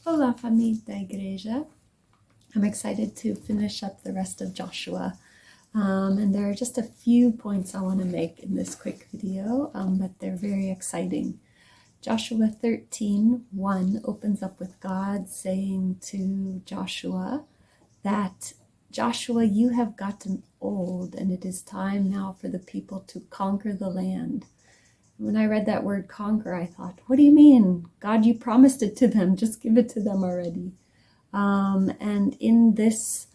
Olá, família da igreja. I'm excited to finish up the rest of Joshua. And there are just a few points I want to make in this quick video, but they're very exciting. Joshua 13:1 opens up with God saying to Joshua that, Joshua, you have gotten old, and it is time now for the people to conquer the land. When I read that word conquer, I thought, what do you mean? God, you promised it to them. Just give it to them already. And in this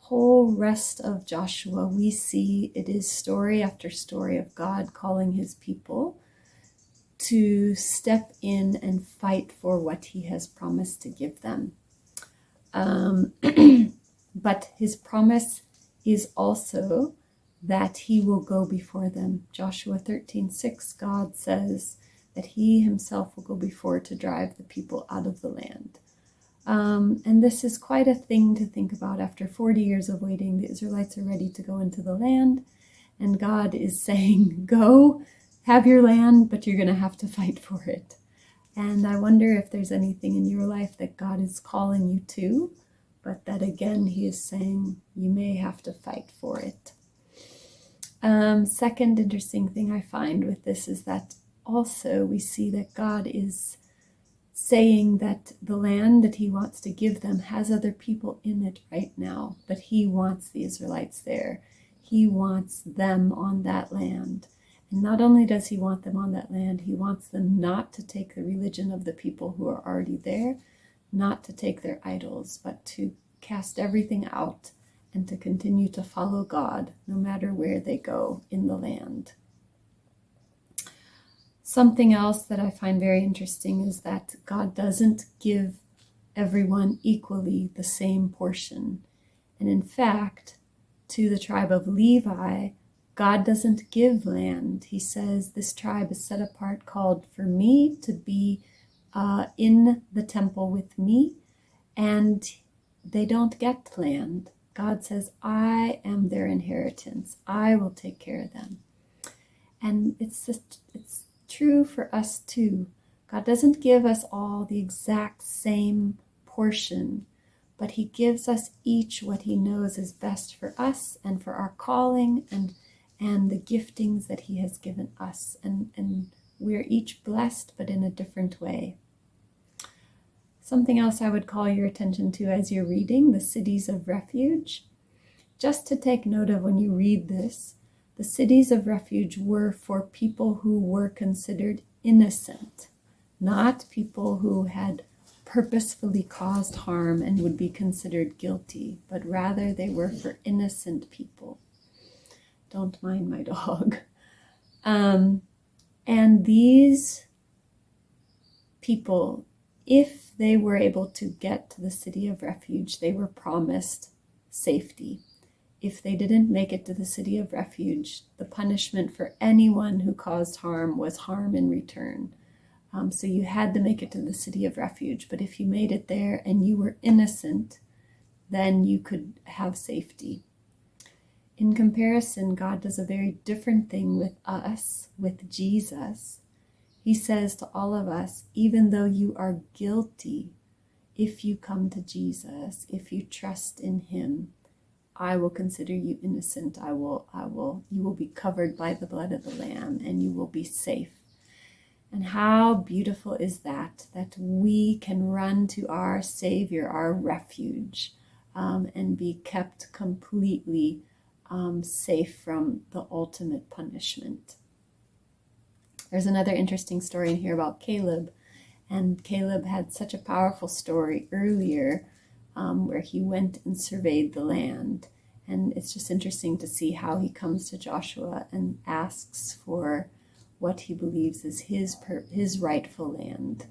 whole rest of Joshua, we see it is story after story of God calling his people to step in and fight for what he has promised to give them. But his promise is also that he will go before them. Joshua 13:6, God says that he himself will go before to drive the people out of the land. And this is quite a thing to think about. After 40 years of waiting, the Israelites are ready to go into the land, and God is saying, go, have your land, but you're going to have to fight for it. And I wonder if there's anything in your life that God is calling you to, but that again, he is saying, you may have to fight for it. Second interesting thing I find with this is that also we see that God is saying that the land that he wants to give them has other people in it right now, but he wants the Israelites there. He wants them on that land. And not only does he want them on that land, he wants them not to take the religion of the people who are already there, not to take their idols, but to cast everything out and to continue to follow God no matter where they go in the land. Something else that I find very interesting is that God doesn't give everyone equally the same portion. And in fact, to the tribe of Levi, God doesn't give land. He says, this tribe is set apart, called for me to be in the temple with me, and they don't get land. God says, I am their inheritance. I will take care of them. And it's true for us too. God doesn't give us all the exact same portion, but he gives us each what he knows is best for us and for our calling and the giftings that he has given us. And we're each blessed, but in a different way. Something else I would call your attention to as you're reading the cities of refuge. Just to take note of when you read this, the cities of refuge were for people who were considered innocent, not people who had purposefully caused harm and would be considered guilty, but rather they were for innocent people. Don't mind my dog. And these people, if they were able to get to the city of refuge, they were promised safety. If they didn't make it to the city of refuge, the punishment for anyone who caused harm was harm in return. So you had to make it to the city of refuge, but if you made it there and you were innocent, then you could have safety. In comparison, God does a very different thing with us, with Jesus. He says to all of us, even though you are guilty, if you come to Jesus, if you trust in him, I will consider you innocent. you will be covered by the blood of the Lamb, and you will be safe. And how beautiful is that we can run to our Savior, our refuge, and be kept completely safe from the ultimate punishment. There's another interesting story in here about Caleb, and Caleb had such a powerful story earlier where he went and surveyed the land. And it's just interesting to see how he comes to Joshua and asks for what he believes is his rightful land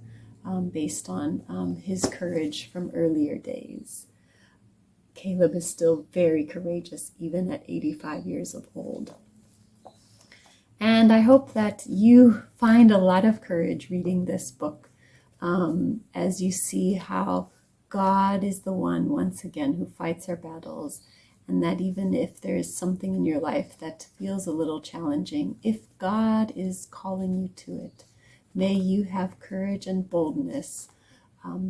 based on his courage from earlier days. Caleb is still very courageous, even at 85 years of old. And I hope that you find a lot of courage reading this book as you see how God is the one, once again, who fights our battles, and that even if there is something in your life that feels a little challenging, if God is calling you to it, may you have courage and boldness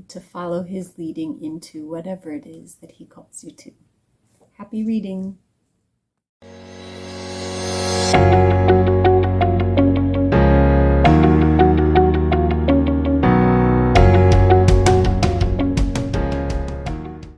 to follow his leading into whatever it is that he calls you to. Happy reading!